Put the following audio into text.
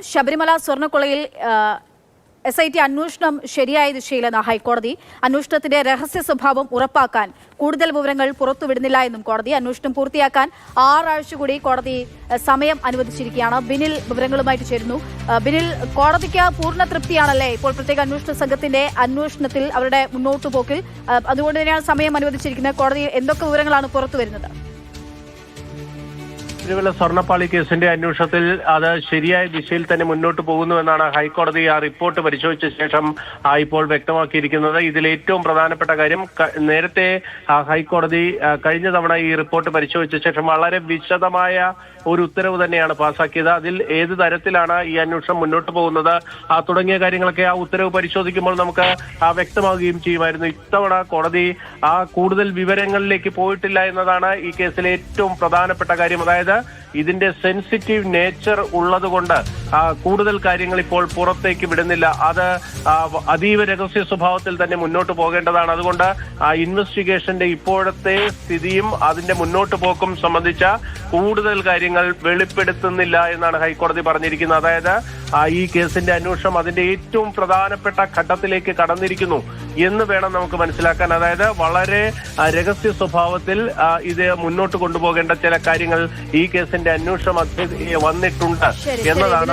Sabarimala സ്വർണ്ണക്കൊള്ളയിൽ SIT അന്വേഷണം ശരിയായ ദിശയിലെന്ന ഹൈക്കോടതി. അന്വേഷണത്തിന്റെ രഹസ്യ സ്വഭാവം ഉറപ്പാക്കാൻ കൂടുതൽ വിവരങ്ങൾ പുറത്തുവിടുന്നില്ല എന്നും കോടതി. അന്വേഷണം പൂർത്തിയാക്കാൻ 6 ആഴ്ച കൂടി കോടതി സമയം അനുവദിച്ചിരിക്കുകയാണ്. ബിനിൽ വിവരങ്ങളുമായിട്ട് ചേരുന്നു. ബിനിൽ, കോടതിക്ക് പൂർണ്ണ തൃപ്തിയാണല്ലേ ഇപ്പോൾ പ്രത്യേക അന്വേഷണ സംഘത്തിന്റെ അന്വേഷണത്തിൽ അവരുടെ മുന്നോട്ടു പോക്കിൽ? അതുകൊണ്ട് തന്നെയാണ് സമയം അനുവദിച്ചിരിക്കുന്നത്. കോടതി എന്തൊക്കെ വിവരങ്ങളാണ് പുറത്തു വരുന്നത്? തിരുവല്ല സ്വർണ്ണപ്പാളി കേസിന്റെ അന്വേഷണത്തിൽ അത് ശരിയായ ദിശയിൽ തന്നെ മുന്നോട്ട് പോകുന്നുവെന്നാണ് ഹൈക്കോടതി ആ റിപ്പോർട്ട് പരിശോധിച്ച ശേഷം ഇപ്പോൾ വ്യക്തമാക്കിയിരിക്കുന്നത്. ഇതിൽ ഏറ്റവും പ്രധാനപ്പെട്ട കാര്യം, നേരത്തെ ഹൈക്കോടതി കഴിഞ്ഞ തവണ ഈ റിപ്പോർട്ട് പരിശോധിച്ച ശേഷം വളരെ വിശദമായ ഒരു ഉത്തരവ് തന്നെയാണ് പാസാക്കിയത്. അതിൽ ഏത് തരത്തിലാണ് ഈ അന്വേഷണം മുന്നോട്ട് പോകുന്നത് തുടങ്ങിയ കാര്യങ്ങളൊക്കെ ആ ഉത്തരവ് പരിശോധിക്കുമ്പോൾ നമുക്ക് വ്യക്തമാവുകയും ചെയ്യുമായിരുന്നു. ഇത്തവണ കോടതി കൂടുതൽ വിവരങ്ങളിലേക്ക് പോയിട്ടില്ല എന്നതാണ് ഈ കേസിലെ ഏറ്റവും പ്രധാനപ്പെട്ട കാര്യം. അതായത് ഇതിന്റെ സെൻസിറ്റീവ് നേച്ചർ ഉള്ളതുകൊണ്ട് കൂടുതൽ കാര്യങ്ങൾ ഇപ്പോൾ പുറത്തേക്ക് വിടുന്നില്ല. അത് അതീവ രഹസ്യ സ്വഭാവത്തിൽ തന്നെ മുന്നോട്ട് പോകേണ്ടതാണ്. അതുകൊണ്ട് ഇൻവെസ്റ്റിഗേഷന്റെ ഇപ്പോഴത്തെ സ്ഥിതിയും അതിന്റെ മുന്നോട്ട് പോക്കും സംബന്ധിച്ച കൂടുതൽ കാര്യങ്ങൾ വെളിപ്പെടുത്തുന്നില്ല എന്നാണ് ഹൈക്കോടതി പറഞ്ഞിരിക്കുന്നത്. അതായത് ഈ കേസിന്റെ അന്വേഷണം അതിന്റെ ഏറ്റവും പ്രധാനപ്പെട്ട ഘട്ടത്തിലേക്ക് കടന്നിരിക്കുന്നു എന്ന് വേണം നമുക്ക് മനസ്സിലാക്കാൻ. അതായത് വളരെ രഹസ്യ സ്വഭാവത്തിൽ ഇത് മുന്നോട്ട് കൊണ്ടുപോകേണ്ട ചില കാര്യങ്ങൾ ഈ കേസിന്റെ അന്വേഷണം വന്നിട്ടുണ്ട് എന്നതാണ്.